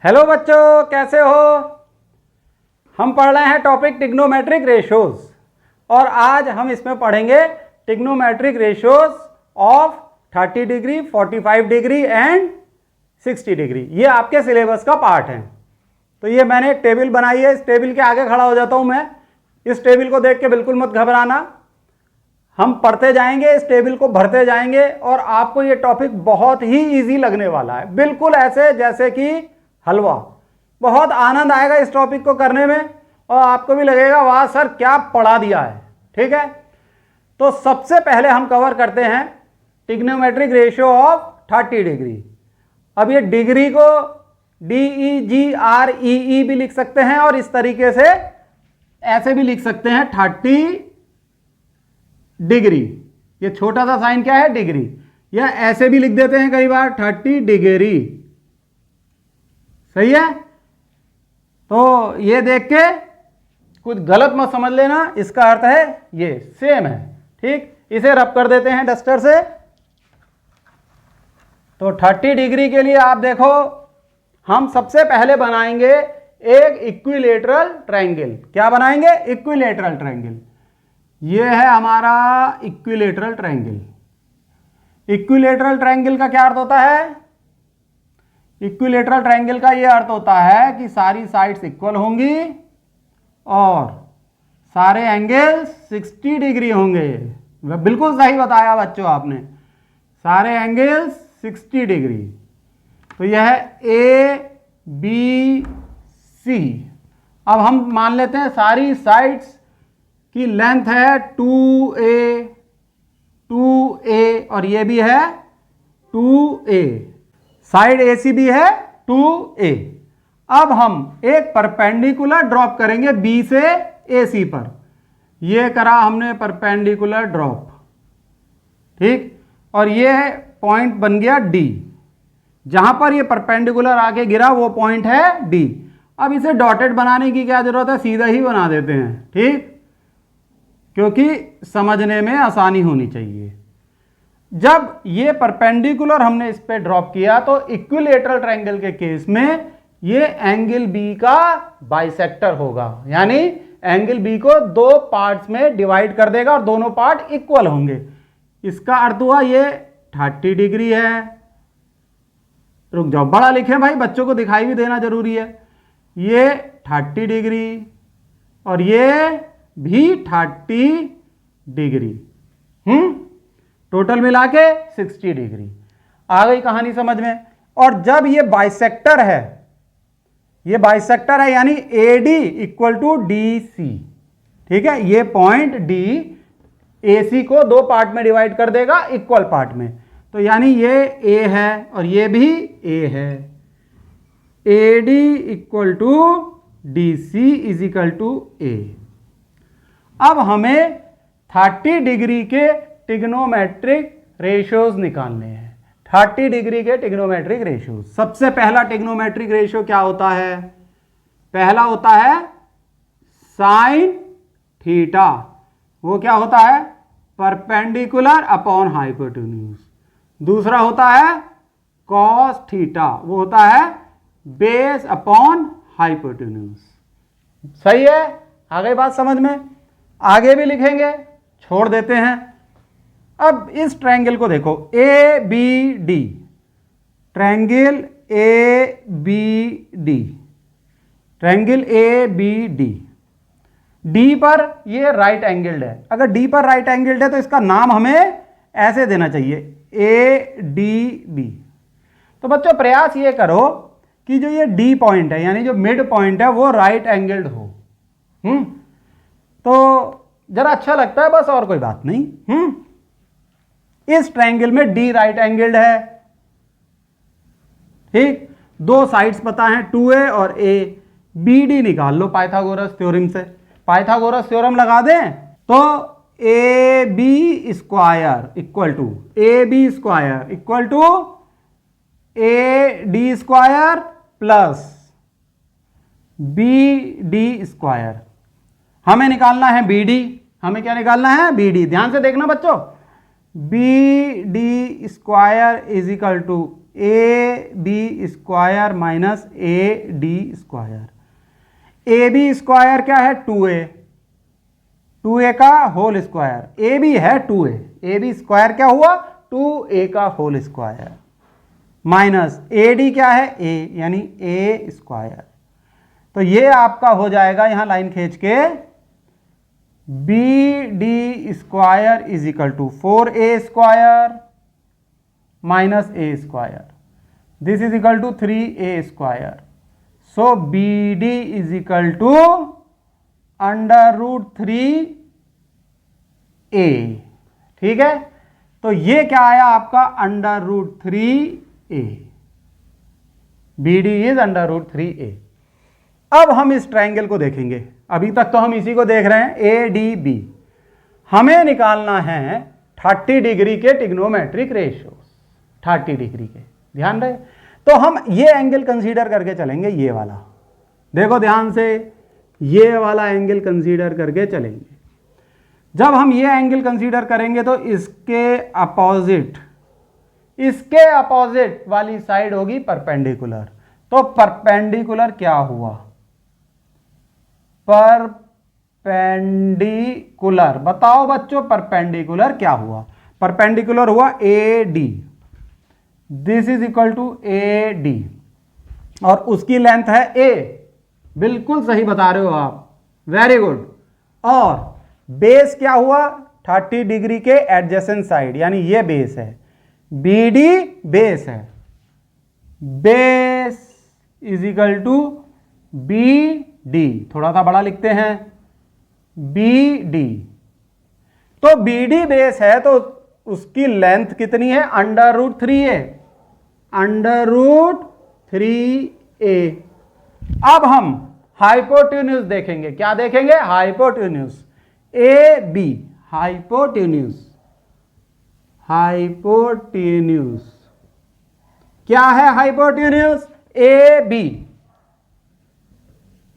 Hello बच्चों, कैसे हो। हम पढ़ रहे हैं टॉपिक ट्रिग्नोमेट्रिक रेशियोज और आज हम इसमें पढ़ेंगे trigonometric ratios of 30 degree, 45 degree and 60 degree. ये आपके सिलेबस का पार्ट है। तो ये मैंने एक टेबल बनाई है, इस टेबल के आगे खड़ा हो जाता हूं मैं। इस टेबल को देख के बिल्कुल मत घबराना, हम पढ़ते जाएंगे, इस टेबल को भरते जाएंगे और आपको ये टॉपिक बहुत ही इजी लगने वाला है, बिल्कुल ऐसे जैसे कि हलवा। बहुत आनंद आएगा इस टॉपिक को करने में और आपको भी लगेगा वाह सर क्या पढ़ा दिया है। ठीक है, तो सबसे पहले हम कवर करते हैं ट्रिग्नोमेट्रिक रेशियो ऑफ 30 डिग्री। अब ये डिग्री को DEGREE भी लिख सकते हैं और इस तरीके से ऐसे भी लिख सकते हैं 30 डिग्री। ये छोटा सा साइन क्या है, डिग्री, या ऐसे भी लिख देते हैं कई बार 30 डिग्री। सही है। तो ये देख के कुछ गलत मत समझ लेना, इसका अर्थ है ये सेम है। ठीक, इसे रब कर देते हैं डस्टर से। तो 30 डिग्री के लिए आप देखो, हम सबसे पहले बनाएंगे एक इक्विलेटरल ट्रायंगल। क्या बनाएंगे? Equilateral triangle. ये है हमारा इक्विलेटरल ट्रायंगल। इक्विलेटरल ट्रायंगल का क्या अर्थ होता है? इक्विलेटरल ट्रायंगल का ये अर्थ होता है कि सारी साइड्स इक्वल होंगी और सारे एंगल्स 60 डिग्री होंगे। बिल्कुल सही बताया बच्चों आपने, सारे एंगल्स 60 डिग्री। तो यह है ABC। अब हम मान लेते हैं सारी साइड्स की लेंथ है 2A और ये भी है 2A, साइड AC भी है 2A। अब हम एक परपेंडिकुलर ड्रॉप करेंगे B से AC पर। ये करा हमने परपेंडिकुलर ड्रॉप, ठीक, और ये पॉइंट बन गया D। जहां पर ये परपेंडिकुलर आके गिरा वो पॉइंट है D। अब इसे डॉटेड बनाने की क्या जरूरत है, सीधा ही बना देते हैं। ठीक, क्योंकि समझने में आसानी होनी चाहिए। जब ये परपेंडिकुलर हमने इस पे ड्रॉप किया तो इक्विलेटरल ट्रायंगल के केस में ये एंगल बी का बाइसेक्टर होगा, यानी एंगल बी को दो पार्ट्स में डिवाइड कर देगा और दोनों पार्ट इक्वल होंगे। इसका अर्थ हुआ ये 30 डिग्री है। रुक जाओ, बड़ा लिखे भाई, बच्चों को दिखाई भी देना जरूरी है। ये 30 डिग्री और ये भी 30 डिग्री, टोटल मिला के 60 डिग्री। आ गई कहानी समझ में। और जब ये बाइसेक्टर है, ये बाइसेक्टर है यानी AD इक्वल टू DC। ठीक है, ये पॉइंट D AC को दो पार्ट में डिवाइड कर देगा इक्वल पार्ट में। तो यानी ये A है और ये भी A है। AD equal to DC is equal to A। अब हमें 30 डिग्री के ट्रिग्नोमेट्रिक रेशियोज निकालने हैं। 30 डिग्री के ट्रिग्नोमेट्रिक रेशियोज। सबसे पहला ट्रिग्नोमेट्रिक रेशियो क्या होता है? पहला होता है साइन थीटा। वो क्या होता है? Perpendicular upon hypotenuse. दूसरा होता है कॉस थीटा, वो होता है बेस अपॉन हाइपोटेन्यूज। सही है, आ गई बात समझ में। आगे भी लिखेंगे, छोड़ देते हैं। अब इस ट्रायंगल को देखो, ABD, triangle ABD, triangle ABD। D पर ये राइट एंगल्ड है। अगर D पर राइट एंगल्ड है तो इसका नाम हमें ऐसे देना चाहिए, ADB। तो बच्चों प्रयास ये करो कि जो ये D पॉइंट है यानी जो मिड पॉइंट है वो राइट एंगल्ड हो। तो जरा अच्छा लगता है बस, और कोई बात नहीं। इस ट्रायंगल में D राइट एंगल्ड है। ठीक, दो साइड्स पता है 2A और A। BD निकाल लो पाइथागोरस थ्योरम से। पाइथागोरस थ्योरम लगा दें तो AB square equal to AB square equal to AD square plus BD square. हमें निकालना है BD। हमें क्या निकालना है? BD। ध्यान से देखना बच्चों, BD square is equal to A B square minus A D square. A B square क्या है? 2a का होल स्क्वायर। ए बी है 2a, ए बी स्क्वायर क्या हुआ? 2a का whole square minus A D क्या है? a, यानी ए स्क्वायर। तो ये आपका हो जाएगा, यहां लाइन खींच के, B D square is equal to 4a square minus A square, this is equal to 3a square. So B D is equal to √3a। ठीक है, तो ये क्या आया आपका? √3a। B D is √3a। अब हम इस ट्रायंगल को देखेंगे। अभी तक तो हम इसी को देख रहे हैं, ए डी बी। हमें निकालना है 30 डिग्री के ट्रिग्नोमेट्रिक रेशियोज, 30 डिग्री के, ध्यान रहे। तो हम ये एंगल कंसीडर करके चलेंगे, ये वाला, देखो ध्यान से, ये वाला एंगल कंसीडर करके चलेंगे। जब हम ये एंगल कंसीडर करेंगे तो इसके अपोजिट वाली साइड होगी परपेंडिकुलर। तो परपेंडिकुलर क्या हुआ? परपेंडिकुलर, बताओ बच्चों, परपेंडिकुलर क्या हुआ? परपेंडिकुलर हुआ A D, this is equal to A D, और उसकी लेंथ है ए। बिल्कुल सही बता रहे हो आप, वेरी गुड। और बेस क्या हुआ? 30 डिग्री के एडजेसेंट साइड, यानी ये बेस है, बी डी बेस है, base is equal to B D, थोड़ा सा बड़ा लिखते हैं, बी डी। तो बी डी बेस है तो उसकी लेंथ कितनी है? √3a, √3a। अब हम हाइपोटेन्यूज देखेंगे। क्या देखेंगे? Hypotenuse, A B, hypotenuse, hypotenuse क्या है? हाइपोटेन्यूज ए बी,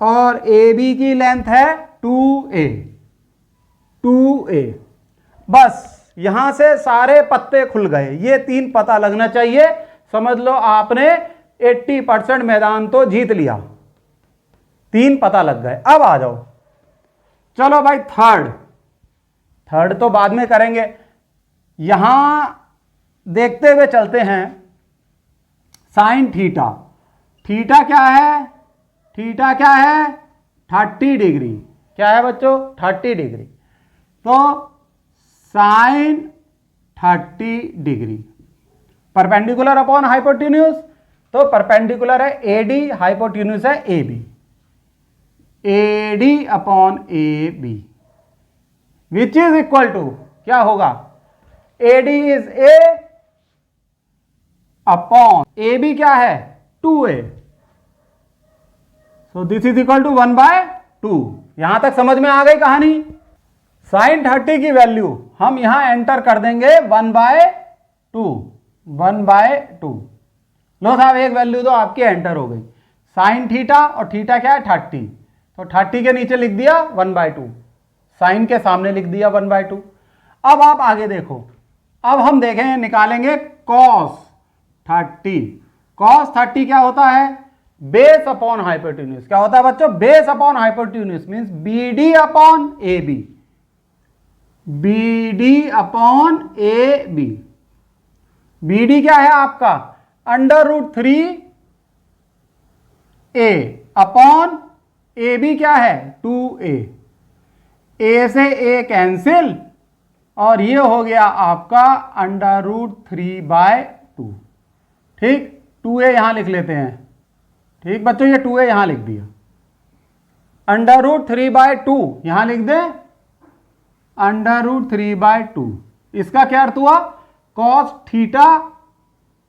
और ए बी की लेंथ है 2a, 2a। बस यहां से सारे पत्ते खुल गए, ये 3 पता लगना चाहिए। समझ लो आपने 80% मैदान तो जीत लिया, 3 पता लग गए। अब आ जाओ, चलो भाई थर्ड तो बाद में करेंगे, यहां देखते हुए चलते हैं। साइन थीटा, थीटा क्या है? थीटा क्या है? 30 डिग्री। क्या है बच्चों? 30 डिग्री। तो sine 30 degree perpendicular upon hypotenuse, तो परपेंडिकुलर है ए डी, हाइपोटेन्यूज है A B, A D upon A B, which is equal to क्या होगा? A D is A upon A B क्या है? 2a। So this is equal to 1/2। यहां तक समझ में आ गई कहानी? साइन 30 की वैल्यू हम यहां एंटर कर देंगे 1/2, 1/2। लो साहब, एक वैल्यू तो आपकी एंटर हो गई, साइन थीटा, और थीटा क्या है? 30। तो 30 के नीचे लिख दिया 1/2, साइन के सामने लिख दिया 1/2। अब आप आगे देखो, अब हम देखें, निकालेंगे कॉस 30। कॉस 30 क्या होता है? Base upon hypotenuse. क्या होता है बच्चों? Base upon hypotenuse means B D upon A B, B D upon A B. B D क्या है आपका? √3a अपॉन ए बी क्या है? 2a। ए से ए कैंसिल, और ये हो गया आपका √3/2। ठीक, 2a यहां लिख लेते हैं। ठीक बच्चों, ये 2a यहां लिख दिया, √3/2 यहां लिख दे, √3/2। इसका क्या अर्थ हुआ? कॉस थीटा,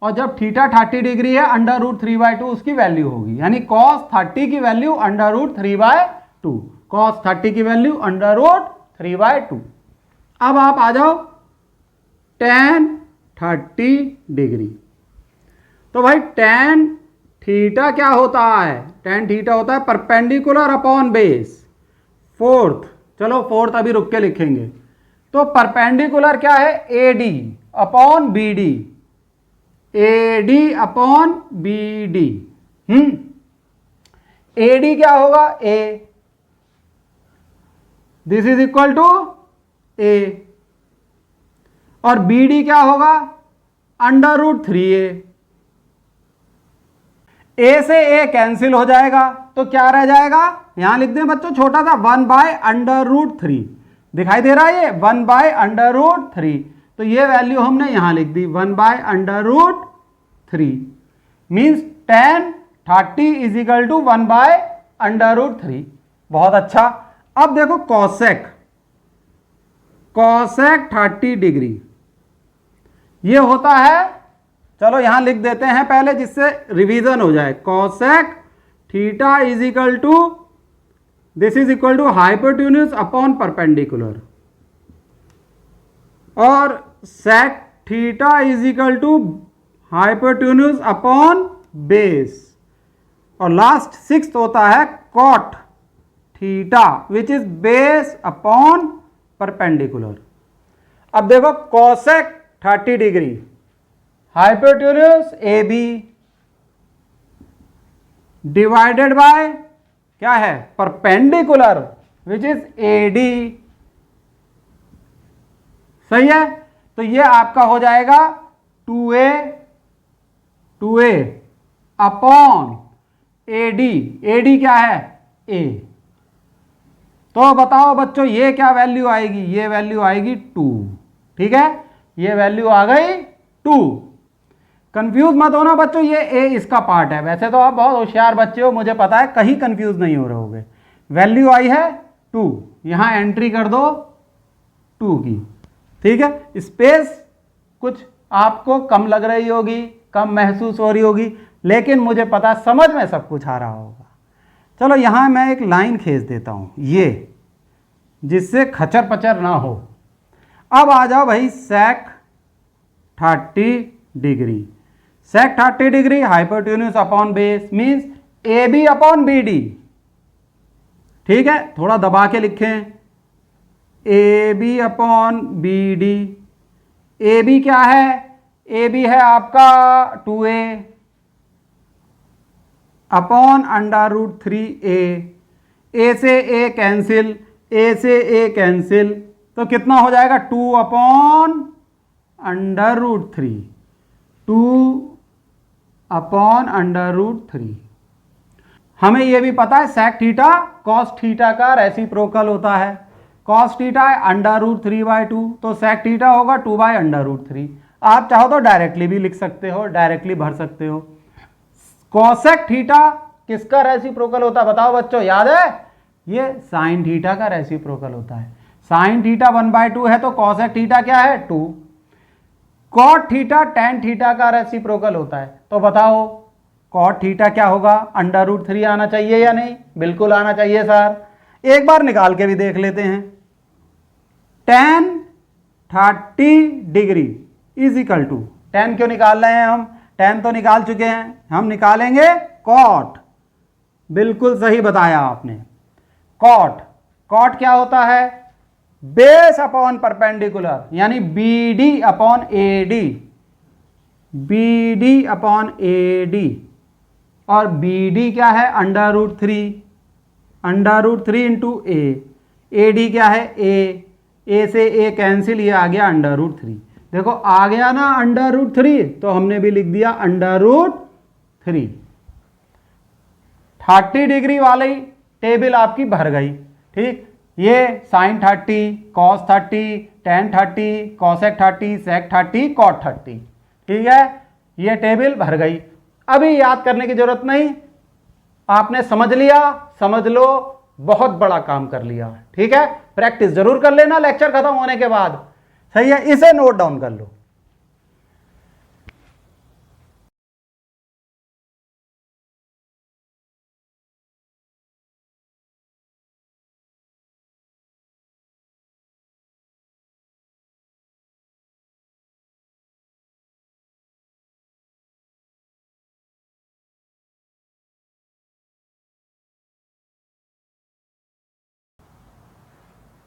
और जब थीटा 30 डिग्री है, √3/2 उसकी वैल्यू होगी, यानी कॉस 30 की वैल्यू √3/2, कॉस 30 की वैल्यू √3/2। अब आप आ जाओ tan 30 डिग्री। तो भाई tan थीटा क्या होता है? tan थीटा होता है परपेंडिकुलर अपॉन बेस, फोर्थ। चलो फोर्थ अभी रुक के लिखेंगे। तो परपेंडिकुलर क्या है? A D upon B D, AD upon BD। AD क्या होगा? A, this is equal to A, और BD क्या होगा? √3A। A से A कैंसिल हो जाएगा, तो क्या रह जाएगा? यहां लिख दें बच्चों छोटा सा 1/√3, दिखाई दे रहा है ये 1/√3, तो ये वैल्यू हमने यहां लिख दी 1/√3, means tan 30 is equal to 1/√3। बहुत अच्छा। अब देखो कॉसेक 30 डिग्री ये होता है, चलो यहां लिख देते हैं पहले जिससे रिवीजन हो जाए। Cosec theta is equal to, this is equal to hypotenuse upon perpendicular, और sec theta is equal to hypotenuse upon base, और लास्ट 6th होता है cot theta which is base upon perpendicular. अब देखो cosec 30 degree hypotenuse AB divided by क्या है? Perpendicular which is AD। सही है, तो ये आपका हो जाएगा 2A अपॉन AD क्या है? A। तो बताओ बच्चों ये क्या वैल्यू आएगी? ये वैल्यू आएगी 2। ठीक है, ये वैल्यू आ गई 2। कंफ्यूज मत होना बच्चों, ये A इसका पार्ट है। वैसे तो आप बहुत होशियार बच्चे हो, मुझे पता है, कहीं कंफ्यूज नहीं हो रहे होगे। वैल्यू आई है 2, यहां एंट्री कर दो 2 की। ठीक है, स्पेस कुछ आपको कम लग रही होगी, कम महसूस हो रही होगी, लेकिन मुझे पता है समझ में सब कुछ आ रहा होगा। चलो यहां मैं एक लाइन खींच देता हूं ये, जिससे खचर पचर ना हो। अब आ जाओ भाई सेक 30 डिग्री, सेक 30 degree hypotenuse upon base means AB upon BD। ठीक है, थोड़ा दबा के लिखें, AB अपॉन BD। AB क्या है? AB है आपका 2A अपॉन √3A। A से A कैंसिल, A से A कैंसिल, तो कितना हो जाएगा? 2 अपॉन √3, 2 अपॉन √3। हमें यह भी पता है सेक थीटा कॉस थीटा का रेसिप्रोकल होता है। कॉस थीटा है √3/2, तो सेक थीटा होगा 2/√3। आप चाहो तो डायरेक्टली भी लिख सकते हो, डायरेक्टली भर सकते हो। कॉसेक थीटा किसका रेसिप्रोकल होता है बताओ बच्चों, याद है? ये साइन थीटा का रेसिप्रोकल होता है। साइन थीटा 1/2 है, तो कॉसेक थीटा क्या है? 2। कॉट थीटा टेन थीटा का रेसिप्रोकल होता है, तो बताओ कॉट थीटा क्या होगा? √3 आना चाहिए या नहीं? बिल्कुल आना चाहिए सर। एक बार निकाल के भी देख लेते हैं। tan 30 degree is equal to, tan क्यों निकाल रहे हैं हम? tan तो निकाल चुके हैं, हम निकालेंगे कॉट। बिल्कुल सही बताया आपने। कॉट क्या होता है? बेस अपॉन परपेंडिकुलर, यानी BD upon AD, BD upon AD, और BD क्या है? √3 इंटू A। AD क्या है? A से A कैंसिल, ये आ गया √3। देखो आ गया ना √3, तो हमने भी लिख दिया √3। 30 डिग्री वाली टेबल आपकी भर गई। ठीक, ये साइन 30, कॉस 30, टेन 30, कॉसेक 30, सेक 30, कॉट 30। ठीक है, ये टेबल भर गई। अभी याद करने की जरूरत नहीं, आपने समझ लिया, समझ लो, बहुत बड़ा काम कर लिया। ठीक है, प्रैक्टिस जरूर कर लेना लेक्चर खत्म होने के बाद। सही है, इसे नोट डाउन कर लो।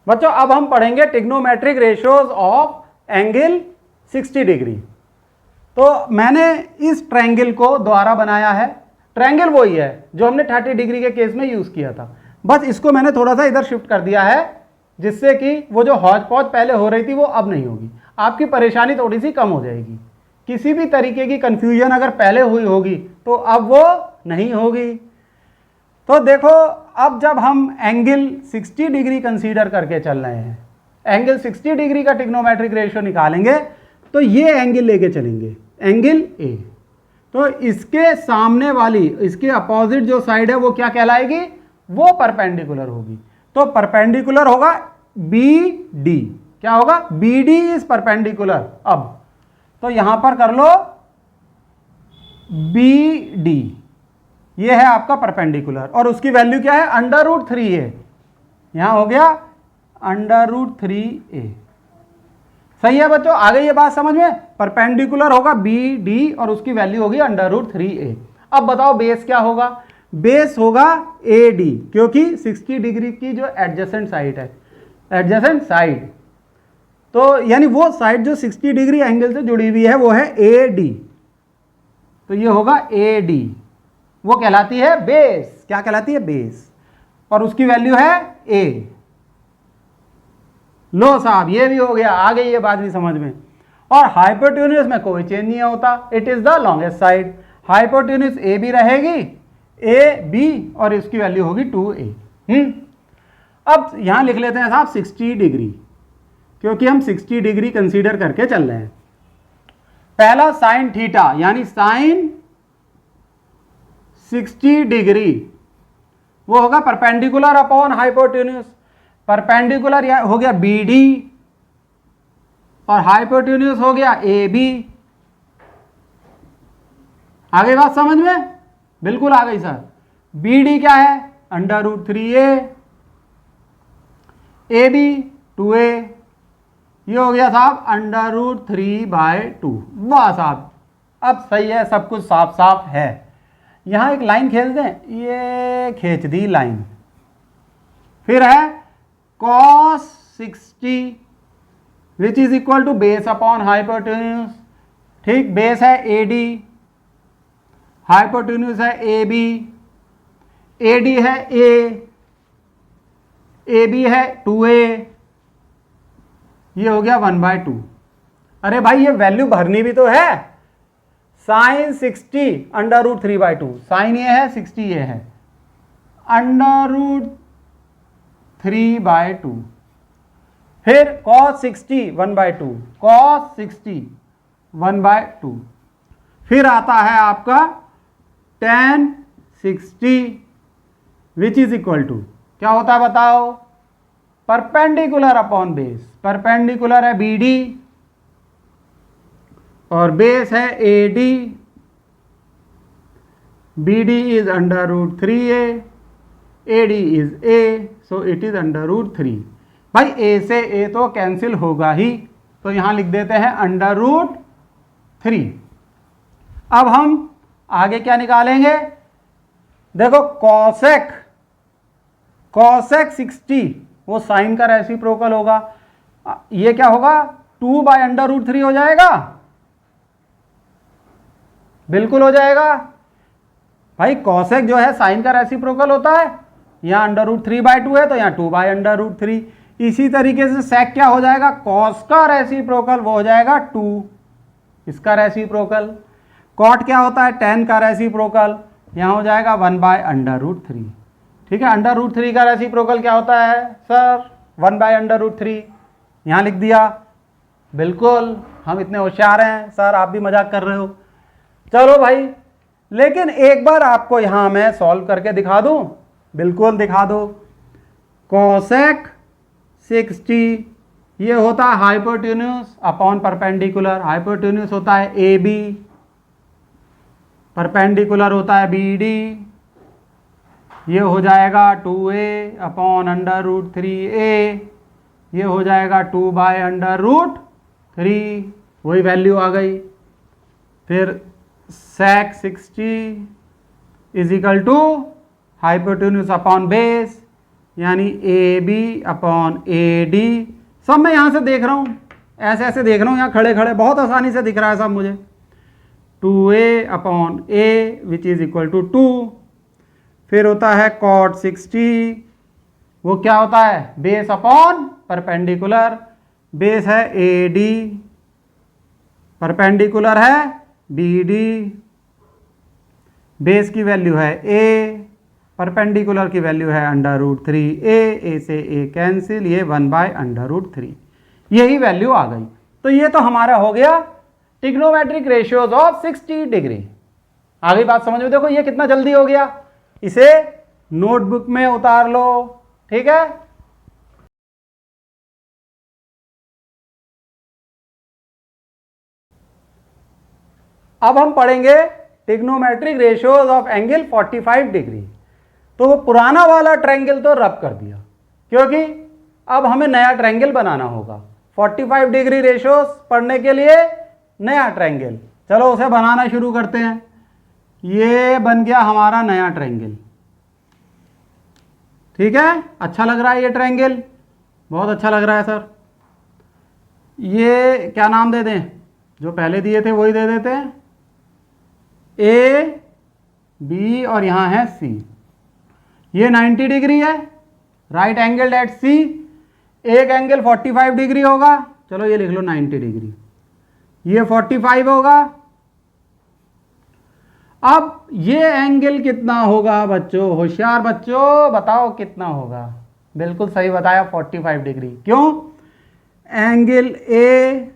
बच्चों अब हम पढ़ेंगे trigonometric ratios of angle 60 degree. तो मैंने इस ट्रायंगल को द्वारा बनाया है, ट्रायंगल वही है जो हमने 30 डिग्री के केस में यूज़ किया था, बस इसको मैंने थोड़ा सा इधर शिफ्ट कर दिया है जिससे कि वो जो हौच पौच पहले हो रही थी वो अब नहीं होगी, आपकी परेशानी थोड़ी सी कम हो जाएगी। किसी भी तरीके की कन्फ्यूजन अगर पहले हुई होगी तो अब वो नहीं होगी। तो देखो अब जब हम एंगल 60 डिग्री कंसीडर करके चल रहे हैं, एंगल 60 डिग्री का ट्रिग्नोमेट्रिक रेशियो निकालेंगे तो ये एंगल लेके चलेंगे, एंगल ए। तो इसके सामने वाली, इसके अपोजिट जो साइड है वो क्या कहलाएगी, वो परपेंडिकुलर होगी। तो परपेंडिकुलर होगा बी डी, क्या होगा, बी डी इज परपेंडिकुलर। अब तो यहां पर कर लो बी डी, ये है आपका परपेंडिकुलर और उसकी वैल्यू क्या है, √3a। यहां हो गया √3a। सही है बच्चों, आ गई ये बात समझ में। परपेंडिकुलर होगा बी डी और उसकी वैल्यू होगी √3a। अब बताओ बेस क्या होगा, बेस होगा ए डी, क्योंकि 60 डिग्री की जो एडजेसेंट साइड है, एडजेसेंट साइड, तो यानी वो साइड जो 60 डिग्री एंगल से जुड़ी हुई है वो है ए डी। तो ये होगा ए डी, वो कहलाती है बेस। क्या कहलाती है, बेस, और उसकी वैल्यू है ए। लो साहब ये भी हो गया, आ गई ये बात भी समझ में। और हाइपोटेन्यूज में कोई चेंज नहीं होता, it is the longest side. Hypotenuse A भी रहेगी, ए बी, और इसकी वैल्यू होगी 2a। अब यहां लिख लेते हैं साहब 60 डिग्री, क्योंकि हम 60 डिग्री कंसीडर करके चल रहे हैं। पहला साइन थीटा, यानी साइन 60 डिग्री वो होगा परपेंडिकुलर अपॉन हाइपोटेन्यूज। परपेंडिकुलर हो गया बी डी और हाइपोटेन्यूज हो गया ए बी। आ गई बात समझ में, बिल्कुल आ गई सर। बी डी क्या है, √3a, ए बी 2a, ये हो गया साहब √3/2। वाह साहब, अब सही है, सब कुछ साफ साफ है। यहां एक लाइन खींच दें, ये खींच दी लाइन। फिर है cos 60 which is equal to base upon hypotenuse. ठीक, बेस है ए डी, हाइपोटेन्यूज है ए बी, ए डी है ए बी है 2a, ये हो गया 1/2। अरे भाई ये वैल्यू भरनी भी तो है, साइन 60 √3/2, साइन ये है 60 ये है √3/2। फिर cos 60 1/2, cos 60 1/2। फिर आता है आपका tan 60 which is equal to, क्या होता है बताओ, परपेंडिकुलर अपॉन बेस। परपेंडिकुलर है बी डी और बेस है A D. B D is √3a, A D is A, so it is √3। भाई ए से ए तो कैंसिल होगा ही, तो यहां लिख देते हैं √3। अब हम आगे क्या निकालेंगे, देखो कॉसेक 60 वो साइन का रेसिप्रोकल होगा, ये क्या होगा 2/√3 हो जाएगा, बिल्कुल हो जाएगा। भाई कॉसेक जो है साइन का रेसिप्रोकल होता है, यहाँ √3/2 है तो यहाँ 2/√3। इसी तरीके से सेक क्या हो जाएगा, कॉस का रेसिप्रोकल वो हो जाएगा 2, इसका रेसिप्रोकल। कॉट क्या होता है, tan का रेसिप्रोकल, यहाँ हो जाएगा 1/√3। ठीक है, √3 का रेसिप्रोकल क्या होता है सर, 1/√3, यहाँ लिख दिया। बिल्कुल, हम इतने होशियार हैं सर, आप भी मजाक कर रहे हो। चलो भाई, लेकिन एक बार आपको यहां मैं सॉल्व करके दिखा दूं, बिल्कुल दिखा दो। कोसेक 60 ये होता है हाइपोटेन्यूज अपॉन परपेंडिकुलर। हाइपोटेन्यूज होता है ए बी, परपेंडिकुलर होता है बी डी, ये हो जाएगा 2a अपॉन √3a, ये हो जाएगा 2/√3, वही वैल्यू आ गई। फिर sec 60 is equal to hypotenuse upon base, यानी A B upon A D. सब मैं यहाँ से देख रहा हूँ, ऐसे ऐसे देख रहा हूँ, यहाँ खड़े खड़े बहुत आसानी से दिख रहा है सब मुझे। 2a upon a which is equal to 2। फिर होता है cot 60, वो क्या होता है, बेस अपॉन परपेंडिकुलर। बेस है AD, परपेंडिकुलर है BD, बेस की वैल्यू है A, परपेंडिकुलर की वैल्यू है √3a, a से a कैंसिल, ये 1/√3, यही वैल्यू आ गई। तो ये तो हमारा हो गया ट्रिग्नोमेट्रिक रेशियोज ऑफ 60 डिग्री। आगे बात समझ में, देखो ये कितना जल्दी हो गया, इसे नोटबुक में उतार लो, ठीक है। अब हम पढ़ेंगे trigonometric ratios of angle 45 degree. तो वो पुराना वाला ट्रायंगल तो रब कर दिया, क्योंकि अब हमें नया ट्रायंगल बनाना होगा। 45 डिग्री रेशियोज पढ़ने के लिए नया ट्रायंगल, चलो उसे बनाना शुरू करते हैं। ये बन गया हमारा नया ट्रायंगल, ठीक है। अच्छा लग रहा है ये ट्रायंगल, बहुत अच्छा लग रहा है सर। ये क्या नाम दे दें, जो पहले दिए थे वही दे देते हैं, ए बी और यहाँ है सी। ये 90 डिग्री है, राइट एंगल एट सी। एक एंगल 45 डिग्री होगा, चलो ये लिख लो 90 डिग्री, ये 45 होगा। अब ये एंगल कितना होगा बच्चों, होशियार बच्चों बताओ कितना होगा। बिल्कुल सही बताया, 45 डिग्री। क्यों, angle A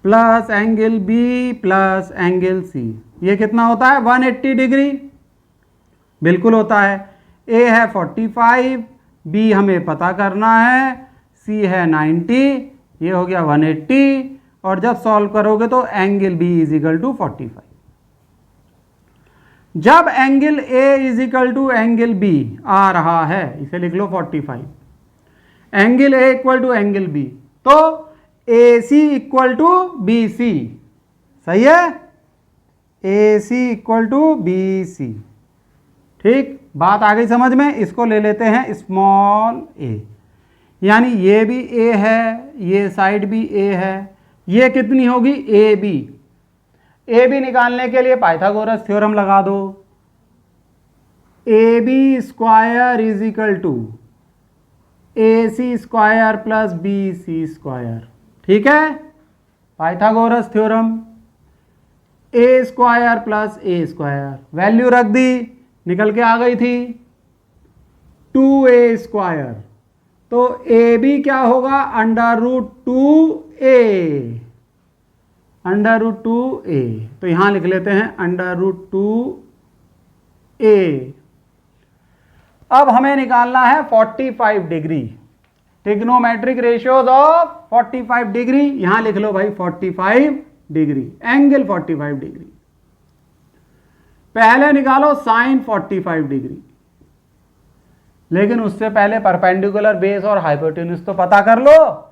plus angle B plus angle C, ये कितना होता है 180 डिग्री, बिल्कुल होता है। ए है 45, बी हमें पता करना है, सी है 90, ये हो गया 180। और जब सॉल्व करोगे तो angle B is equal to 45। जब angle A is equal to angle B आ रहा है, इसे लिख लो 45, angle A equal to angle B, तो A C equal to B C, सही है, A C equal to B C. ठीक, बात आ गई समझ में। इसको ले लेते हैं स्मॉल ए, यानी ये भी ए है, ये साइड भी ए है, ये कितनी होगी ए बी। ए बी निकालने के लिए पाइथागोरस थ्योरम लगा दो, A B square is equal to A C square plus B C square, ठीक है। Pythagoras theorem, A square plus A square, value रख दी, निकल के आ गई थी 2a स्क्वायर। तो ए बी क्या होगा √2a, √2a, तो यहां लिख लेते हैं √2a। अब हमें निकालना है 45 degree, trigonometric ratios of 45 degree. यहां लिख लो भाई 45 डिग्री, एंगल 45 डिग्री। पहले निकालो साइन 45 डिग्री, लेकिन उससे पहले परपेंडिकुलर बेस और हाइपोटेन्यूज तो पता कर लो।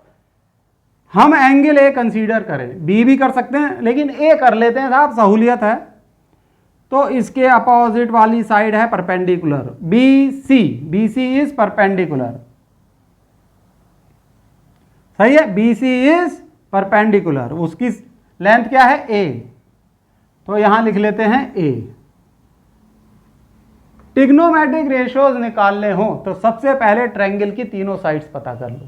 हम एंगल ए कंसीडर करें, बी भी कर सकते हैं लेकिन ए कर लेते हैं साहब, सहूलियत है। तो इसके अपोजिट वाली साइड है perpendicular, B C is perpendicular, सही है, बी सी इज परपेंडिकुलर, उसकी लेंथ क्या है ए, तो यहां लिख लेते हैं ए। ट्रिग्नोमेट्रिक रेशियोज निकालने हो तो सबसे पहले ट्रायंगल की तीनों साइड्स पता कर लो।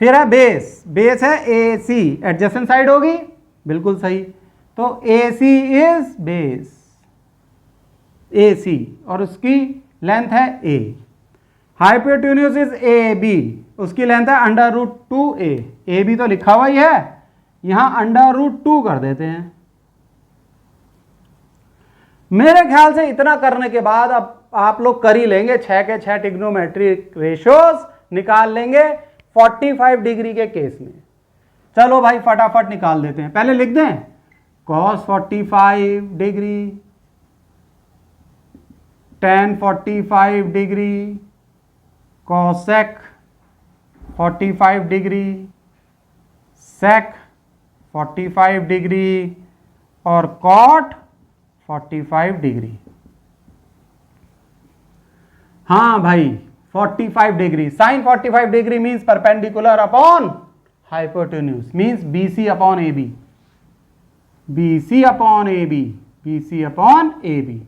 फिर है बेस, बेस है ए सी, एडजेसेंट साइड होगी, बिल्कुल सही, तो ए सी इज बेस, ए सी, और उसकी लेंथ है ए। हाइपोटेन्यूज इज ए बी, उसकी लेंथ है √2a, ए बी तो लिखा हुआ ही है, यहां √2 कर देते हैं। मेरे ख्याल से इतना करने के बाद अब आप लोग कर ही लेंगे, 6 के 6 ट्रिग्नोमेट्रिक रेशियोज निकाल लेंगे 45 डिग्री के केस में। चलो भाई फटाफट निकाल देते हैं, पहले लिख दें cos 45 degree, tan 45 degree, cosec 45 degree, sec 45 degree और cot 45 डिग्री। हाँ भाई 45 degree, sine 45 degree means perpendicular upon hypotenuse means B C upon A B, B C upon A B, B C upon A B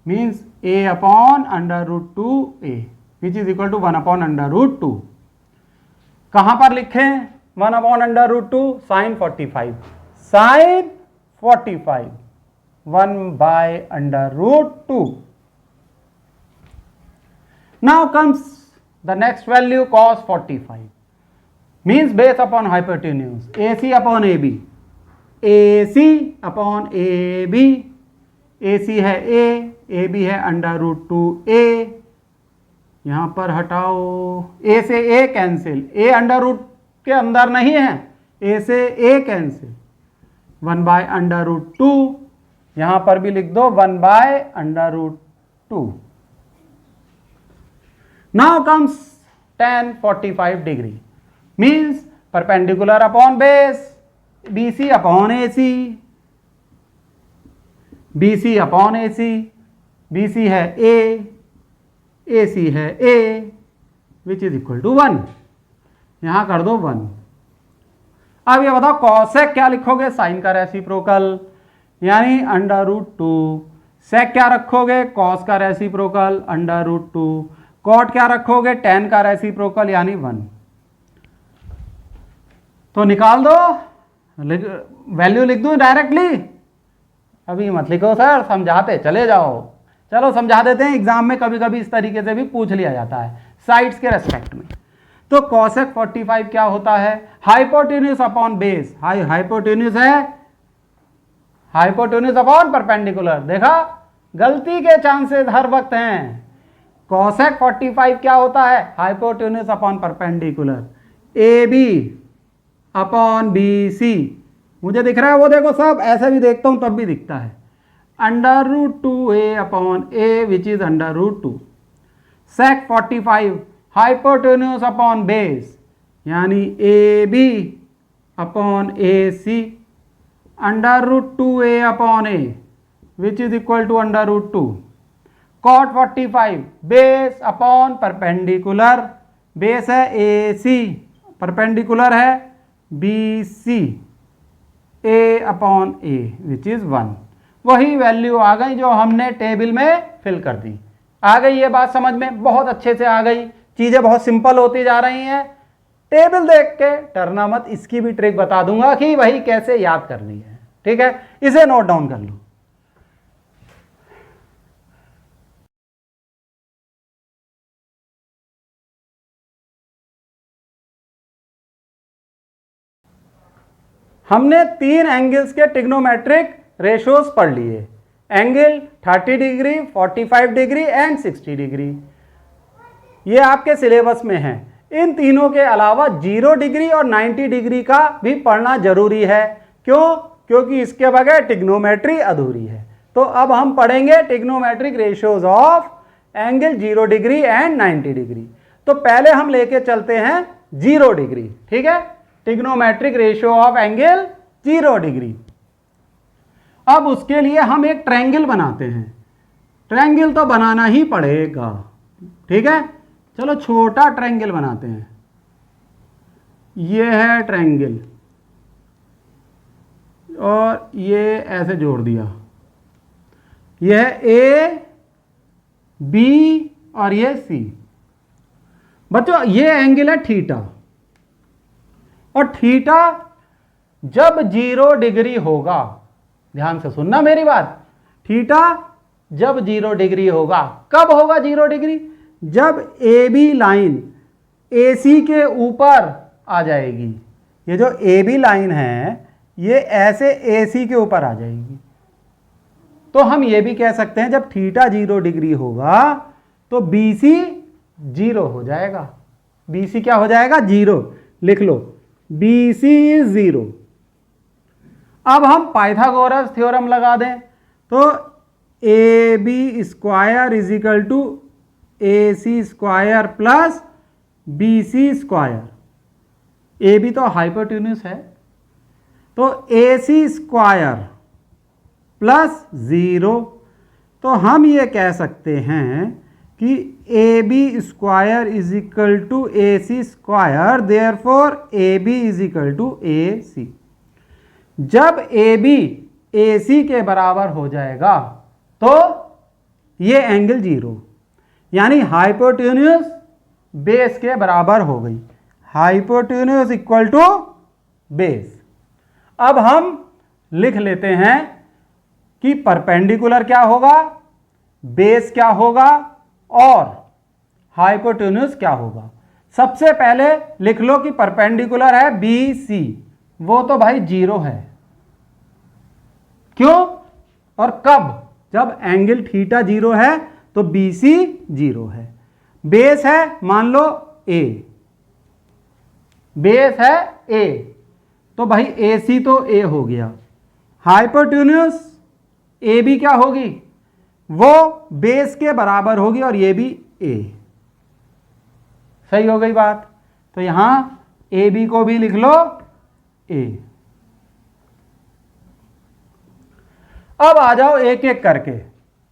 means A upon under root two A which is equal to 1 upon under root two. कहां पर लिखें 1 upon under root two? Sign 45, sine 45 1 by under root two. Now comes the next value cos 45 means base upon hypotenuse, AC upon AB, AC upon AB, AC है A, AB है under root two A, यहां पर हटाओ A से A cancel, A under root के अंदर नहीं है, A से A cancel, 1 by under root two, यहां पर भी लिख दो 1 by under root two. Now comes tan 45 degree means perpendicular upon base, BC upon AC, BC upon AC, BC है A, AC है A which is equal to 1, यहां कर दो 1। अब ये बताओ cosec क्या लिखोगे? साइन का रेसिप्रोकल यानी अंडर रूट टू, sec क्या रखोगे? cos का reciprocal under root two, cot क्या रखोगे? tan का रेसिप्रोकल यानी 1। तो निकाल दो, वैल्यू लिख दूं डायरेक्टली? अभी मत लिखो सर, समझाते चले जाओ। चलो समझा देते हैं, एग्जाम में कभी कभी इस तरीके से भी पूछ लिया जाता है साइड्स के रेस्पेक्ट में। तो cosec 45 क्या होता है? हाइपोटेन्यूज अपॉन बेस, हाइपोटेन्यूज है हाइपोटेन्यूज अपॉन परपेंडिकुलर। देखा, गलती के चांसेस हर वक्त हैं। cosec 45 क्या होता है? Hypotenuse upon perpendicular, A B upon B C. मुझे दिख रहा है वो, देखो सब ऐसे भी देखता हूं तब भी दिखता है, under root two A upon A which is under root two. sec 45 hypotenuse upon base यानी A B upon A C, under root two A upon A which is equal to under root two. cot 45 base upon perpendicular, base है A C, perpendicular है B C, A upon A which is 1। वही value आ गई जो हमने table में fill कर दी। आ गई ये बात समझ में? बहुत अच्छे से आ गई, चीजें बहुत सिंपल होती जा रही हैं। टेबल देख के डरना मत, इसकी भी ट्रिक बता दूंगा कि वही कैसे याद करनी है। ठीक है, इसे नोट डाउन कर लो। हमने 3 एंगल्स के ट्रिग्नोमेट्रिक रेशियोज पढ़ लिए, angle 30 degree, 45 degree and 60 degree. ये आपके सिलेबस में है। इन तीनों के अलावा 0 डिग्री और 90 डिग्री का भी पढ़ना जरूरी है। क्यों? क्योंकि इसके बगैर ट्रिग्नोमेट्री अधूरी है। तो अब हम पढ़ेंगे trigonometric ratios of angle 0 degree and 90 degree. तो पहले हम लेके चलते हैं 0 डिग्री। ठीक है, trigonometric ratio of angle 0 degree. अब उसके लिए हम एक ट्रायंगल बनाते हैं। ट्रायंगल तो बनाना ही पड़ेगा। ठीक है, चलो छोटा ट्रायंगल बनाते हैं। ये है ट्रायंगल और ये ऐसे जोड़ दिया। यह है ए बी और ये सी। बच्चों ये एंगल है थीटा, और थीटा जब 0 डिग्री होगा, ध्यान से सुनना मेरी बात, थीटा जब 0 डिग्री होगा। कब होगा 0 डिग्री? जब ए बी लाइन ए सी के ऊपर आ जाएगी। ये जो ए बी लाइन है ये ऐसे ए सी के ऊपर आ जाएगी। तो हम ये भी कह सकते हैं जब थीटा 0 डिग्री होगा तो बी सी 0 हो जाएगा। बी सी क्या हो जाएगा? 0। लिख लो, बी सी इज 0। अब हम पाइथागोरस थ्योरम लगा दें तो A B square is equal to A C square plus B C square. A B तो हाइपोटेन्यूज है, तो ए सी स्क्वायर प्लस 0। तो हम ये कह सकते हैं कि A B square is equal to A C square, therefore A B is equal to A C. जब ए बी ए सी के बराबर हो जाएगा तो ये एंगल 0 यानी हाइपोटेन्यूस बेस के बराबर हो गई, हाइपोटेन्यूस इक्वल टू बेस। अब हम लिख लेते हैं कि परपेंडिकुलर क्या होगा, बेस क्या होगा और हाइपोटेन्यूस क्या होगा। सबसे पहले लिख लो कि परपेंडिकुलर है बी सी, वो तो भाई 0 है। क्यों और कब? जब एंगल थीटा 0 है तो बी सी 0 है। बेस है मान लो ए, बेस है ए तो भाई ए सी तो ए हो गया। हाइपोटेन्यूस ए बी क्या होगी, वो बेस के बराबर होगी और ये भी ए। सही हो गई बात। तो यहां ए बी को भी लिख लो ए। अब आ जाओ एक एक करके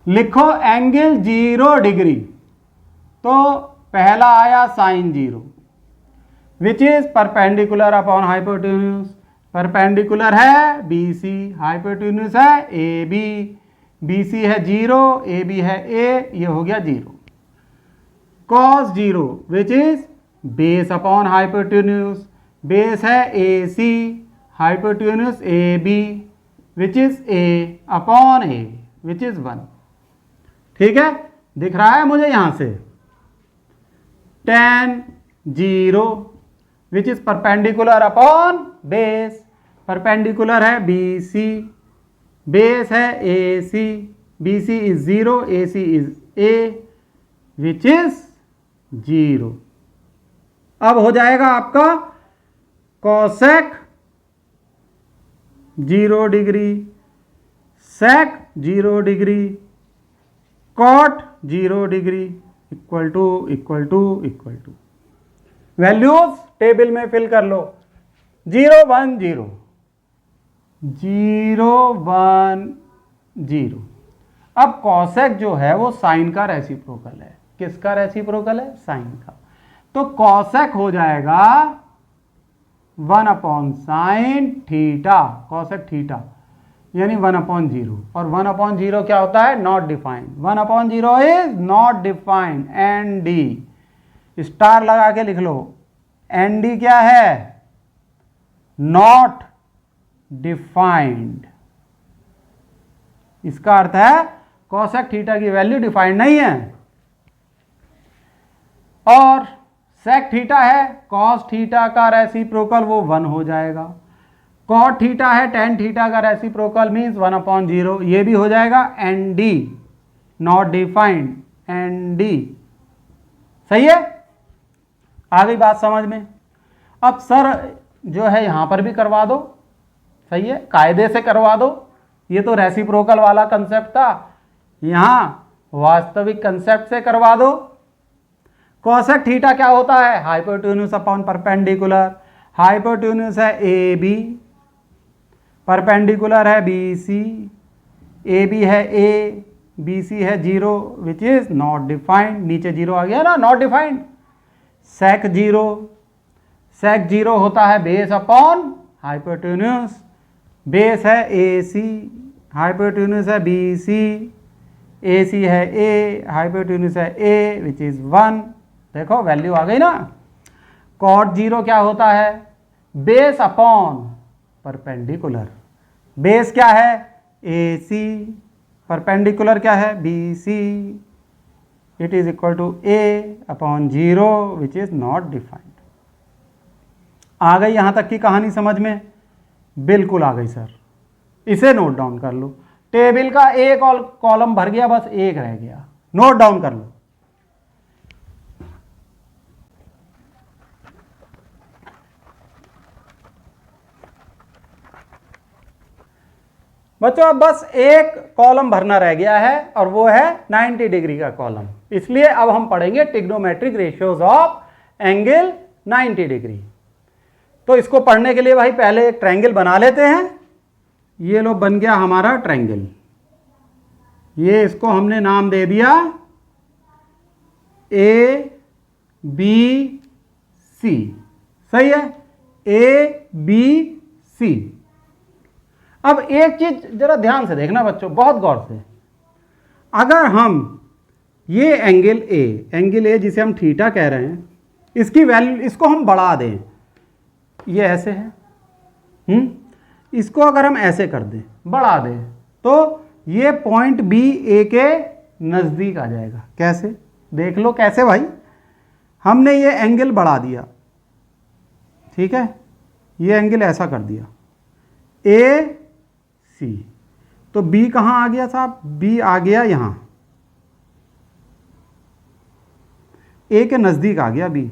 लिखो एंगल 0 डिग्री। तो पहला आया sine 0 which is perpendicular upon hypotenuse. Perpendicular है बी सी, हाइपोटेन्यूस है ए बी, बी सी है 0, ए बी है ए, ये हो गया 0। Cos 0 which is base upon hypotenuse, base है A C, hypotenuse A B which is A upon A which is 1। ठीक है, दिख रहा है मुझे यहां से। tan 0 which is perpendicular upon base, perpendicular है बी सी, बेस है A C, B C is 0, A C is A which is 0। अब हो जाएगा आपका cosec 0 degree, sec 0 degree, cot 0 degree equal to values table में fill कर लो। 0 1 0 0 1 0। अब कॉसेक जो है वो साइन का रेसिप्रोकल है। किसका रेसिप्रोकल है? साइन का। तो कॉसेक हो जाएगा 1 upon sine theta, cosec theta यानी 1/0। और 1/0 क्या होता है? Not defined. 1/0 is not defined. N D star लगा के लिख लो। एन डी क्या है? Not defined. इसका अर्थ है कॉसेक थीटा की वैल्यू डिफाइंड नहीं है। और सेक थीटा है, कॉस थीटा का रेसिप्रोकल वो 1 हो जाएगा। कॉट थीटा है, टेन थीटा का रेसिप्रोकल मीन्स 1/0, ये भी हो जाएगा। N D not defined, N D. सही है, आ गई बात समझ में। अब सर जो है यहां पर भी करवा दो। सही है, कायदे से करवा दो। ये तो रेसिप्रोकल वाला कंसेप्ट था, यहां वास्तविक कंसेप्ट से करवा दो। कॉसेक थीटा क्या होता है? Hypotenuse upon perpendicular. हाइपोटेन्यूस है ए बी, परपेंडिकुलर है बी सी, ए बी है ए, बी सी है 0 विच इज नॉट डिफाइंड। नीचे 0 आ गया ना, नॉट डिफाइंड। सेक 0, सेक 0 होता है बेस अपॉन हाइपोटेन्यूस। बेस है ए सी, हाइपोटेन्यूस है बी सी, ए सी है ए, हाइपोटेन्यूस है ए विच इज 1। देखो वैल्यू आ गई ना। कॉट 0 क्या होता है? Base upon perpendicular. बेस क्या है? ए सी, परपेंडिकुलर क्या है? B C. It is equal to A upon 0 which is not defined. आ गई यहां तक की कहानी समझ में? बिल्कुल आ गई सर। इसे नोट डाउन कर लो। टेबल का एक और कॉलम भर गया, बस एक रह गया। नोट डाउन कर लो। बच्चों अब बस एक कॉलम भरना रह गया है और वो है 90 डिग्री का कॉलम। इसलिए अब हम पढ़ेंगे trigonometric ratios of angle 90 degree. तो इसको पढ़ने के लिए भाई पहले एक ट्रायंगल बना लेते हैं। ये लो बन गया हमारा ट्रायंगल। ये इसको हमने नाम दे दिया ए बी सी, सही है, ए बी सी। अब एक चीज जरा ध्यान से देखना बच्चों, बहुत गौर से, अगर हम ये एंगल ए जिसे हम थीटा कह रहे हैं, इसकी वैल्यू, इसको हम बढ़ा दें, ये ऐसे है, इसको अगर हम ऐसे कर दें, बढ़ा दें, तो ये पॉइंट बी ए के नज़दीक आ जाएगा। कैसे, देख लो कैसे भाई, हमने ये एंगल बढ़ा दिया, ठीक है, ये एंगल ऐसा कर दिया ए सी, तो बी कहाँ आ गया साहब, बी आ गया यहाँ, ए के नज़दीक आ गया बी।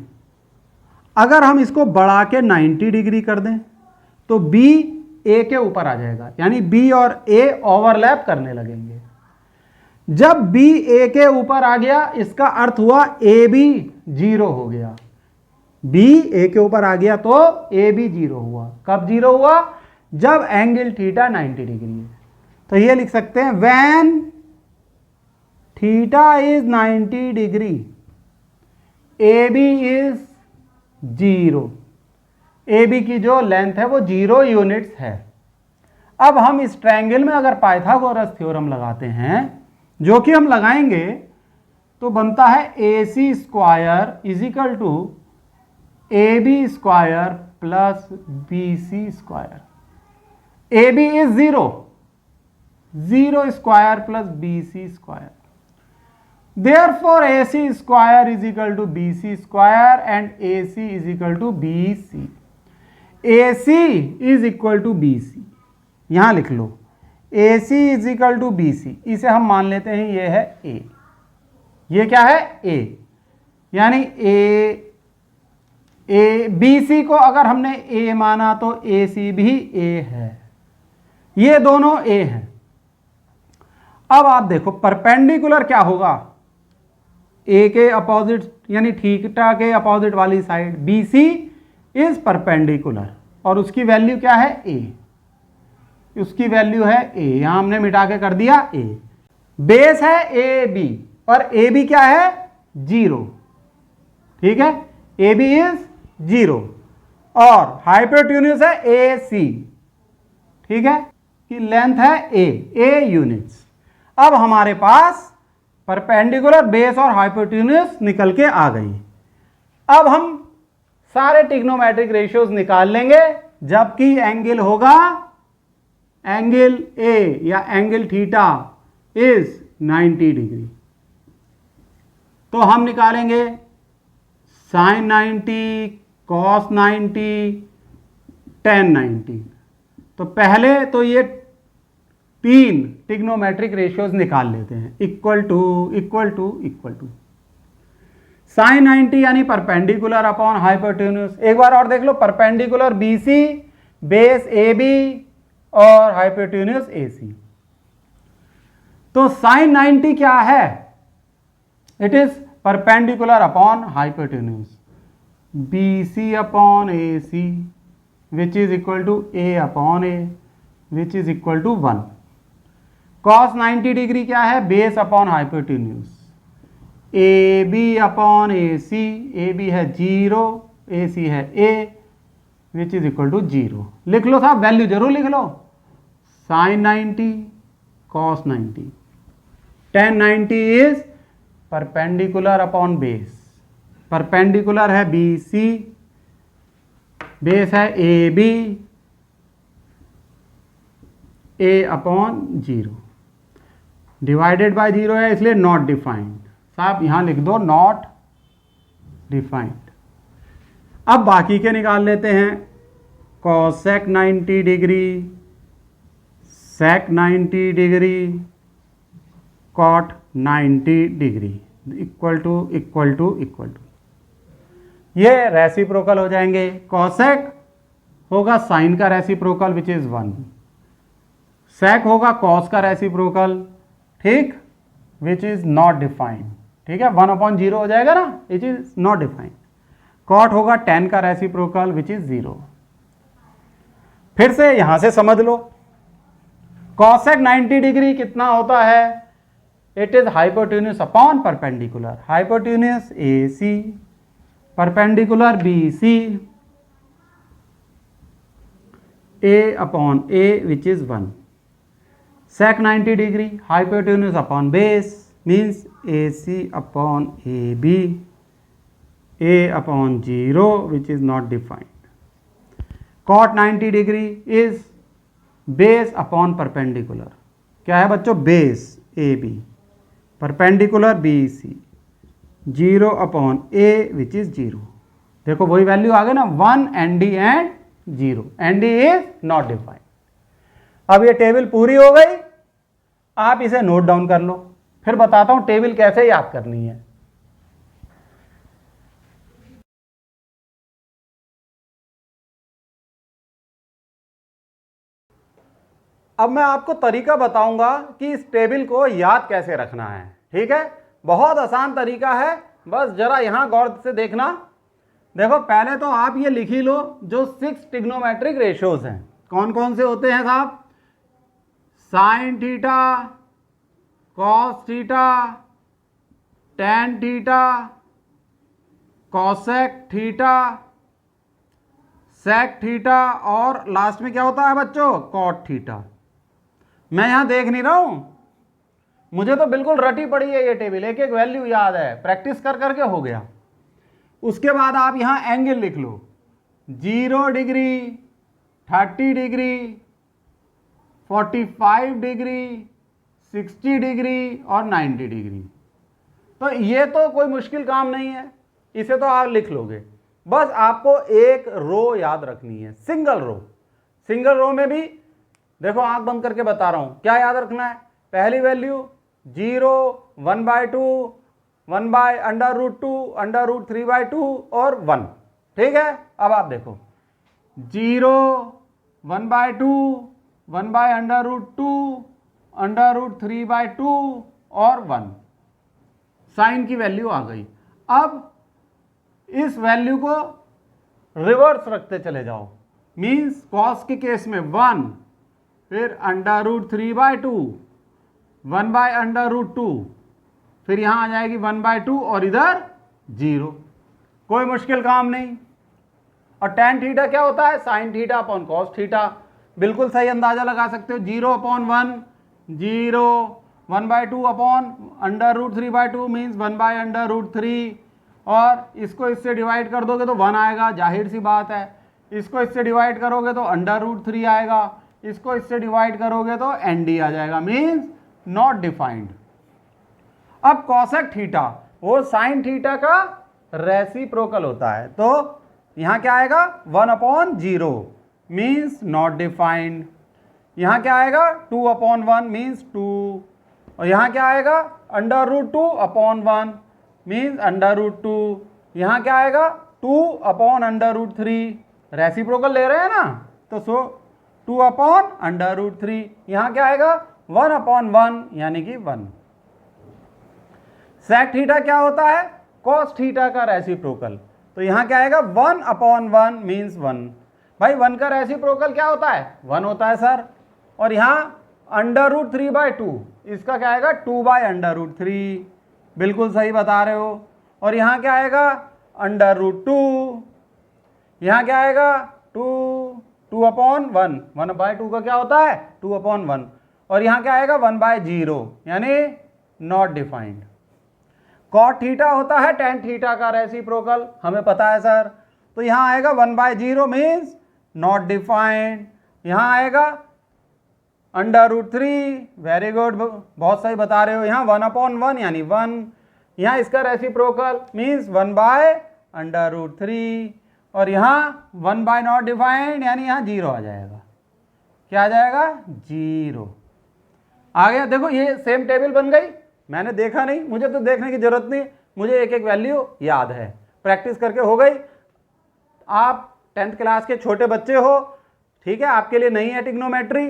अगर हम इसको बढ़ा के 90 डिग्री कर दें तो बी ए के ऊपर आ जाएगा, यानी बी और ए ओवरलैप करने लगेंगे। जब बी ए के ऊपर आ गया, इसका अर्थ हुआ ए बी 0 हो गया। बी ए के ऊपर आ गया तो ए बी 0 हुआ। कब 0 हुआ, जब एंगल थीटा 90 डिग्री है। तो ये लिख सकते हैं when theta is 90 degree A B is 0, A B की जो लेंथ है वो 0 यूनिट्स है। अब हम इस ट्रायंगल में अगर पाइथागोरस थ्योरम लगाते हैं, जो कि हम लगाएंगे, तो बनता है A C square is equal to A B square plus B C square. A B is 0 square plus B C square. Therefore, AC square is equal to BC square and AC is equal to BC. AC is equal to BC. यहाँ लिख लो AC is equal to BC. इसे हम मान लेते हैं ये है A. ये क्या है A, यानी BC को अगर हमने A माना तो AC भी A है, ये दोनों A हैं। अब आप देखो परपेंडिकुलर क्या होगा, ए के अपोजिट यानी थीटा के अपोजिट वाली side B C is perpendicular, और उसकी वैल्यू क्या है ए, उसकी वैल्यू है ए, यहां हमने मिटा के कर दिया ए। बेस है ए बी और ए बी क्या है 0, ठीक है, ए बी इज 0 और हाइपोटेन्यूज है ए सी, ठीक है, कि लेंथ है ए यूनिट्स। अब हमारे पास परपेंडिकुलर, बेस और हाइपोटेन्यूज निकल के आ गई। अब हम सारे ट्रिग्नोमेट्रिक रेशियोज निकाल लेंगे, जबकि एंगल होगा, एंगल ए या एंगल थीटा इज 90 डिग्री। तो हम निकालेंगे साइन 90, कॉस 90, टेन 90। तो पहले तो ये 3 ट्रिग्नोमेट्रिक रेशियोज निकाल लेते हैं, इक्वल टू साइन 90 यानी परपेंडिकुलर अपॉन हाइपोटेन्यूज। एक बार और देख लो, परपेंडिकुलर BC, बेस AB और हाइपोटेन्यूज AC। तो साइन 90 क्या है, it is perpendicular upon hypotenuse BC upon AC which is equal to A upon A which is equal to 1। Cos 90 degree क्या है, base upon hypotenuse A B upon A C, A B है 0, A C है A which is equal to 0। लिख लो साहब, value जरूर लिख लो, sign 90 cos 90, tan 90 is perpendicular upon base, perpendicular है बी सी, बेस है A B, A upon 0, divided by 0 है इसलिए नॉट डिफाइंड। साहब यहां लिख दो नॉट डिफाइंड। अब बाकी के निकाल लेते हैं, cosec 90 degree, sec 90 degree, cot 90 degree, equal to ये रेसिप्रोकल हो जाएंगे। कॉसेक होगा साइन का रेसिप्रोकल विच इज 1, सेक होगा कॉस का रेसिप्रोकल, ठीक, विच इज नॉट डिफाइंड, ठीक है, 1/0 हो जाएगा ना, it is not defined. Cot होगा टेन का रेसिप्रोकल विच इज 0। फिर से यहां से समझ लो, कॉसेक 90 डिग्री कितना होता है, it is hypotenuse upon perpendicular, hypotenuse A C, perpendicular B C, A upon A which is 1, sec 90 degree, hypotenuse upon base means AC upon AB, A upon 0 which is not defined. Cot 90 degree is base upon perpendicular. क्या है बच्चों? base AB, perpendicular BC, 0 upon A which is 0. देखो वही value आ गए ना, 1 ND and 0. ND is not defined. अब ये table पूरी हो गई, आप इसे नोट डाउन कर लो, फिर बताता हूं टेबल कैसे याद करनी है। अब मैं आपको तरीका बताऊंगा कि इस टेबल को याद कैसे रखना है। ठीक है, बहुत आसान तरीका है, बस जरा यहां गौर से देखना। देखो पहले तो आप ये लिख ही लो जो 6 ट्रिग्नोमेट्रिक रेशियोज हैं, कौन कौन से होते हैं साहब? Sine theta, cos theta, tan theta, cosec theta, sec theta, और लास्ट में क्या होता है बच्चों? Cot theta. मैं यहां देख नहीं रहा हूं, मुझे तो बिल्कुल रटी पड़ी है ये टेबल, एक एक वैल्यू याद है, प्रैक्टिस कर करके हो गया। उसके बाद आप यहां एंगल लिख लो, 0 डिग्री, 30 डिग्री, 45 डिग्री, 60 डिग्री और 90 डिग्री। तो ये तो कोई मुश्किल काम नहीं है, इसे तो आप लिख लोगे। बस आपको एक रो याद रखनी है, सिंगल रो। सिंगल रो में भी देखो आंख बंद करके बता रहा हूं क्या याद रखना है। पहली वैल्यू 0, 1/2, 1/√2, √3/2 और 1। ठीक है, अब आप देखो 0, 1/2, 1/√2, √3/2 और 1। साइन की वैल्यू आ गई। अब इस वैल्यू को रिवर्स रखते चले जाओ, मींस कॉस के केस में 1, फिर √3/2, 1/√2, फिर यहां आ जाएगी 1/2 और इधर 0। कोई मुश्किल काम नहीं। और tan थीटा क्या होता है? Sine theta upon cos theta. बिल्कुल सही अंदाजा लगा सकते हो, 0/1, 0, 1/2 अपॉन √3/2 मीन्स 1/√3, और इसको इससे डिवाइड कर दोगे तो 1 आएगा, जाहिर सी बात है। इसको इससे डिवाइड करोगे तो √3 आएगा, इसको इससे डिवाइड करोगे तो ND आ जाएगा, मीन्स नॉट डिफाइंड। अब कॉसेक थीटा वो साइन थीटा का रेसिप्रोकल होता है, तो यहां क्या आएगा? 1/0 मीन्स नॉट डिफाइंड। यहां क्या आएगा? 2/1 मीन्स 2, और यहां क्या आएगा? √2/1 मीन्स √2। यहां क्या आएगा? 2/√3। रेसिप्रोकल ले रहे हैं ना, तो 2/√3। यहां क्या आएगा? 1/1 यानी कि 1। सेक थीटा क्या होता है? कॉस थीटा का रेसिप्रोकल। तो यहां क्या आएगा? 1/1 मीन्स 1। भाई 1 का रेसिप्रोकल क्या होता है? 1 होता है सर। और यहां √3/2, इसका क्या आएगा? 2/√3। बिल्कुल सही बता रहे हो। और यहां क्या आएगा? √2। यहां क्या आएगा? 2/1। 1/2 का क्या होता है? 2/1। और यहां क्या आएगा? 1/0 यानी नॉट डिफाइंड। कॉट थीटा होता है tan थीटा का रेसिप्रोकल, हमें पता है सर। तो यहां आएगा 1/0 मीन्स नॉट डिफाइंड। यहां आएगा √3, वेरी गुड, बहुत सही बता रहे हो। यहाँ 1/1 यानी 1। यहाँ इसका रेसिप्रोकल मीन्स 1/√3, और यहाँ 1 नॉट डिफाइंड यानी यहाँ 0 आ जाएगा। क्या आ जाएगा? 0 आ गया। देखो ये सेम टेबल बन गई, मैंने देखा नहीं, मुझे तो देखने की जरूरत नहीं, मुझे एक एक वैल्यू याद है, प्रैक्टिस करके हो गई। आप 10th क्लास के छोटे बच्चे हो, ठीक है, आपके लिए नहीं है ट्रिग्नोमेट्री,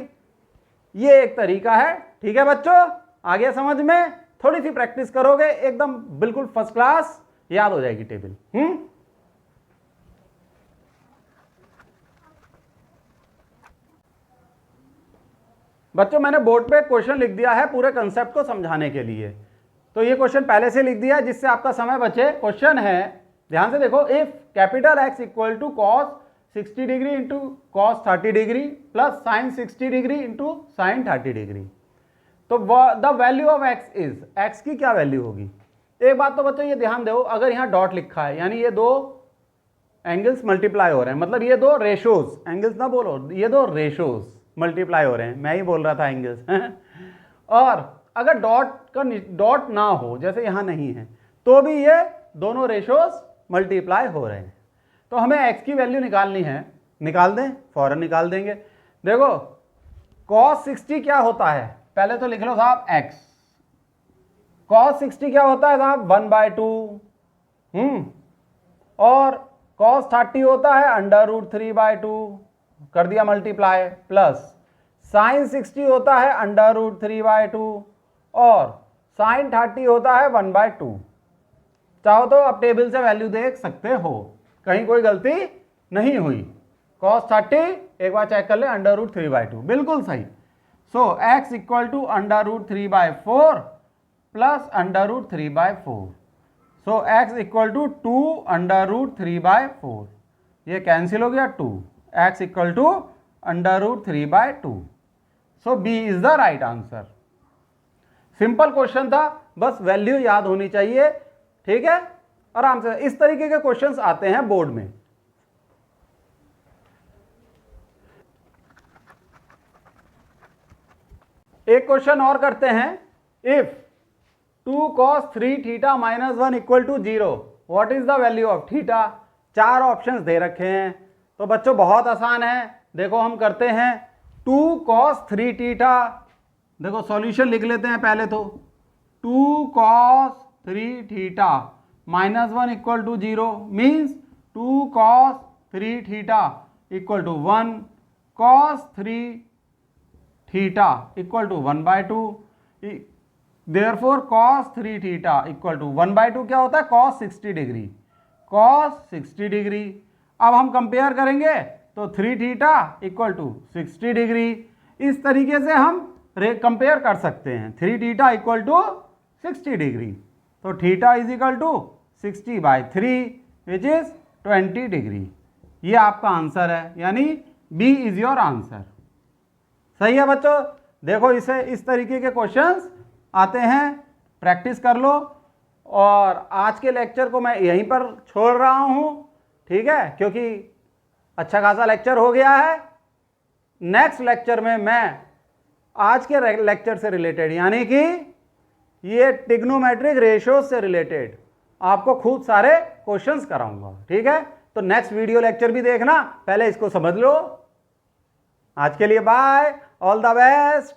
ये एक तरीका है। ठीक है बच्चों, आ गया समझ में? थोड़ी सी प्रैक्टिस करोगे एकदम बिल्कुल फर्स्ट क्लास याद हो जाएगी टेबल। बच्चों मैंने बोर्ड पे क्वेश्चन लिख दिया है पूरे कंसेप्ट को समझाने के लिए, तो ये क्वेश्चन पहले से लिख दिया जिससे आपका समय बचे। क्वेश्चन है, ध्यान से देखो, if capital X equal to cos 60 degree into cos 30 degree plus sine 60 degree into sine 30 degree, तो the value of x is, x की क्या वैल्यू होगी। एक बात तो बच्चों ये ध्यान दो, अगर यहाँ डॉट लिखा है यानी ये दो एंगल्स मल्टीप्लाई हो रहे हैं, मतलब ये दो रेशोज, एंगल्स ना बोलो, ये दो रेशोज मल्टीप्लाई हो रहे हैं, मैं ही बोल रहा था एंगल्स और अगर डॉट ना हो, जैसे यहाँ नहीं है, तो भी ये दोनों रेशोज मल्टीप्लाई हो रहे हैं। तो हमें x की वैल्यू निकालनी है, निकाल दें, फौरन निकाल देंगे। देखो cos 60 क्या होता है, पहले तो लिख लो साहब x, cos 60 क्या होता है साहब 1/2, और cos 30 होता है √3/2, कर दिया मल्टीप्लाई, प्लस sin 60 होता है √3/2 और sin 30 होता है 1/2। चाहो तो आप टेबल से वैल्यू देख सकते हो, कहीं कोई गलती नहीं हुई। cos 30 एक बार चेक कर ले, √3/2 बिल्कुल सही। So x equal to √3/4 plus √3/4, so x equal to 2√3/4, ये कैंसिल हो गया 2, x equal to √3/2, so b is the right answer. Simple question था, बस वैल्यू याद होनी चाहिए, ठीक है, आराम से। इस तरीके के क्वेश्चंस आते हैं बोर्ड में। एक क्वेश्चन और करते हैं, if 2 cos 3 theta minus 1 equal to 0, what is the value of theta. 4 options दे रखे हैं, तो बच्चों बहुत आसान है, देखो हम करते हैं 2 cos 3 थीटा, देखो सॉल्यूशन लिख लेते हैं पहले तो, 2 cos 3 theta minus 1 equal to 0 means 2 cos 3 theta equal to 1, cos 3 theta equal to 1/2, therefore cos 3 theta equal to 1/2 क्या होता है, cos 60 डिग्री, cos 60 डिग्री। अब हम कंपेयर करेंगे तो 3 थीटा इक्वल टू 60 डिग्री, इस तरीके से हम कंपेयर कर सकते हैं। 3 थीटा इक्वल टू 60 डिग्री, तो theta is equal to 60/3 which is 20 degree. ये आपका आंसर है, यानी बी इज योर आंसर। सही है बच्चों, देखो इसे इस तरीके के क्वेश्चंस आते हैं, प्रैक्टिस कर लो। और आज के लेक्चर को मैं यहीं पर छोड़ रहा हूँ, ठीक है, क्योंकि अच्छा खासा लेक्चर हो गया है। नेक्स्ट लेक्चर में मैं आज के लेक्चर से रिलेटेड, यानी कि ये ट्रिग्नोमेट्रिक रेशियोज से रिलेटेड आपको खूब सारे क्वेश्चंस कराऊंगा, ठीक है। तो नेक्स्ट वीडियो लेक्चर भी देखना, पहले इसको समझ लो। आज के लिए बाय, ऑल द बेस्ट।